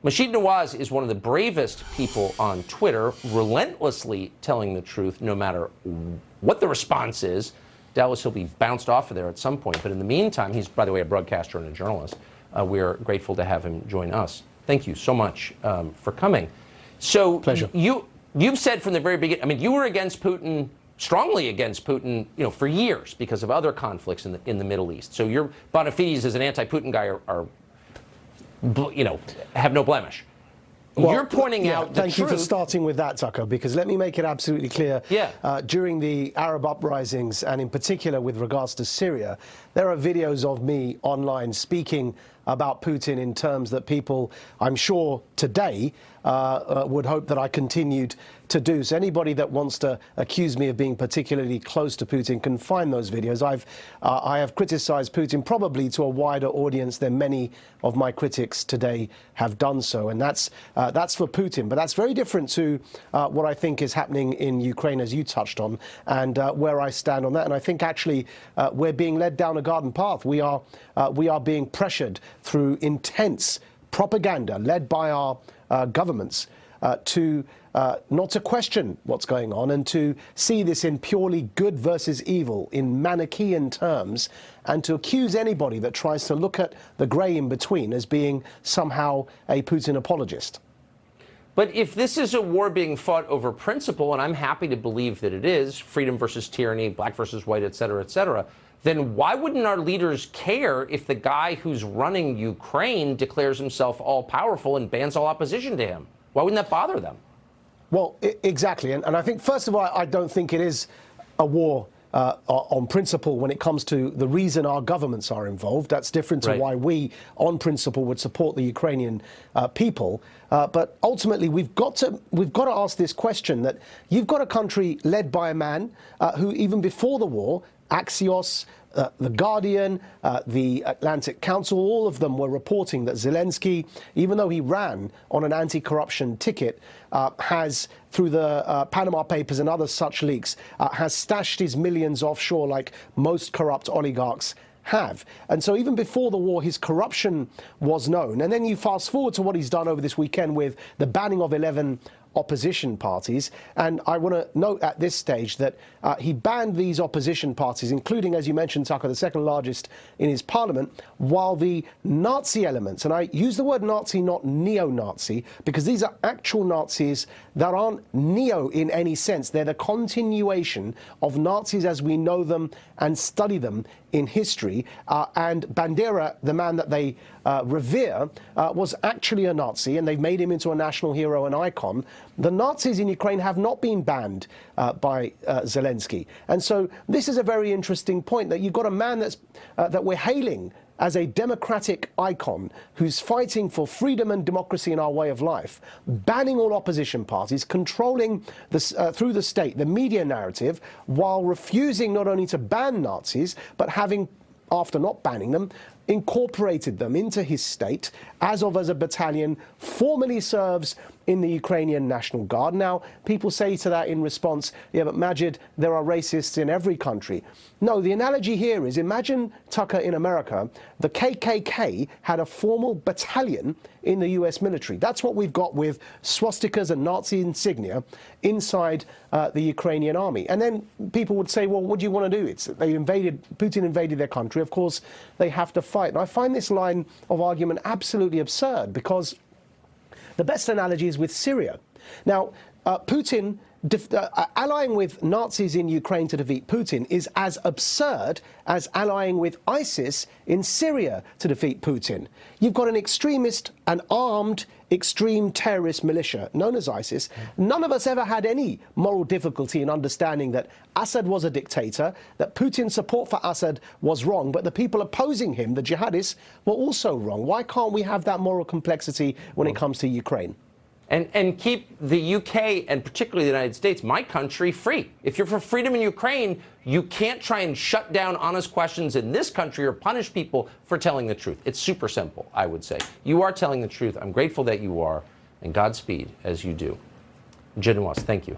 Moshid Nawaz is one of the bravest people on Twitter, relentlessly telling the truth no matter what the response is. Doubtless he'll be bounced off of there at some point. But in the meantime, he's, by the way, a broadcaster and a journalist. We're grateful to have him join us. Thank you so much for coming. So pleasure. You've said from the very beginning, I mean, you were against Putin, strongly against Putin, for years because of other conflicts in the Middle East. So your bona fides as an anti-Putin guy are have no blemish. Well, you're pointing out the Thank truth. you for starting with that, Tucker, because let me make it absolutely clear. During the Arab uprisings, and in particular with regards to Syria, there are videos of me online speaking about Putin in terms that people, I'm sure, today would hope that I continued to do. So anybody that wants to accuse me of being particularly close to Putin can find those videos. I have criticized Putin probably to a wider audience than many of my critics today have done so, and that's for Putin. But that's very different to what I think is happening in Ukraine, as you touched on, and where I stand on that. And I think actually we're being led down a garden path. We are being pressured through intense propaganda led by our governments to not to question what's going on and to see this in purely good versus evil, in Manichaean terms, and to accuse anybody that tries to look at the grey in between as being somehow a Putin apologist. But if this is a war being fought over principle, and I'm happy to believe that it is, freedom versus tyranny, black versus white, et cetera, then why wouldn't our leaders care if the guy who's running Ukraine declares himself all-powerful and bans all opposition to him? Why wouldn't that bother them? Well, exactly. And I think, first of all, I don't think it is a war on principle when it comes to the reason our governments are involved. That's different to why we, on principle, would support the Ukrainian people. But ultimately, we've got to ask this question, that you've got a country led by a man who, even before the war, Axios, The Guardian, the Atlantic Council, all of them were reporting that Zelensky, even though he ran on an anti-corruption ticket, has, through the Panama Papers and other such leaks, has stashed his millions offshore like most corrupt oligarchs have. And so even before the war, his corruption was known. And then you fast forward to what he's done over this weekend with the banning of 11 opposition parties. And I want to note at this stage that he banned these opposition parties, including, as you mentioned, Tucker, the second largest in his parliament, while the Nazi elements, and I use the word Nazi, not neo-Nazi, because these are actual Nazis that aren't neo in any sense. They're the continuation of Nazis as we know them and study them in history. And Bandera, the man that they revere, was actually a Nazi, and they've made him into a national hero and icon. The Nazis in Ukraine have not been banned by Zelensky. And so this is a very interesting point, that you've got a man that we're hailing as a democratic icon who's fighting for freedom and democracy in our way of life, banning all opposition parties, controlling through the state the media narrative, while refusing not only to ban Nazis, but having, after not banning them, incorporated them into his state as a battalion, formally serves in the Ukrainian National Guard. Now, people say to that in response, yeah, but Majid, there are racists in every country. No, the analogy here is, imagine, Tucker, in America, the KKK had a formal battalion in the US military. That's what we've got with swastikas and Nazi insignia inside the Ukrainian army. And then people would say, well, what do you want to do? Putin invaded their country. Of course, they have to fight. And I find this line of argument absolutely absurd, because the best analogy is with Syria. Now, Putin allying with Nazis in Ukraine to defeat Putin is as absurd as allying with ISIS in Syria to defeat Putin. You've got an extremist, an armed, extreme terrorist militia known as ISIS. None of us ever had any moral difficulty in understanding that Assad was a dictator, that Putin's support for Assad was wrong, but the people opposing him, the jihadists, were also wrong. Why can't we have that moral complexity when it comes to Ukraine? And keep the UK, and particularly the United States, my country, free. If you're for freedom in Ukraine, you can't try and shut down honest questions in this country or punish people for telling the truth. It's super simple, I would say. You are telling the truth. I'm grateful that you are, and Godspeed as you do. Moshid Nawaz, thank you.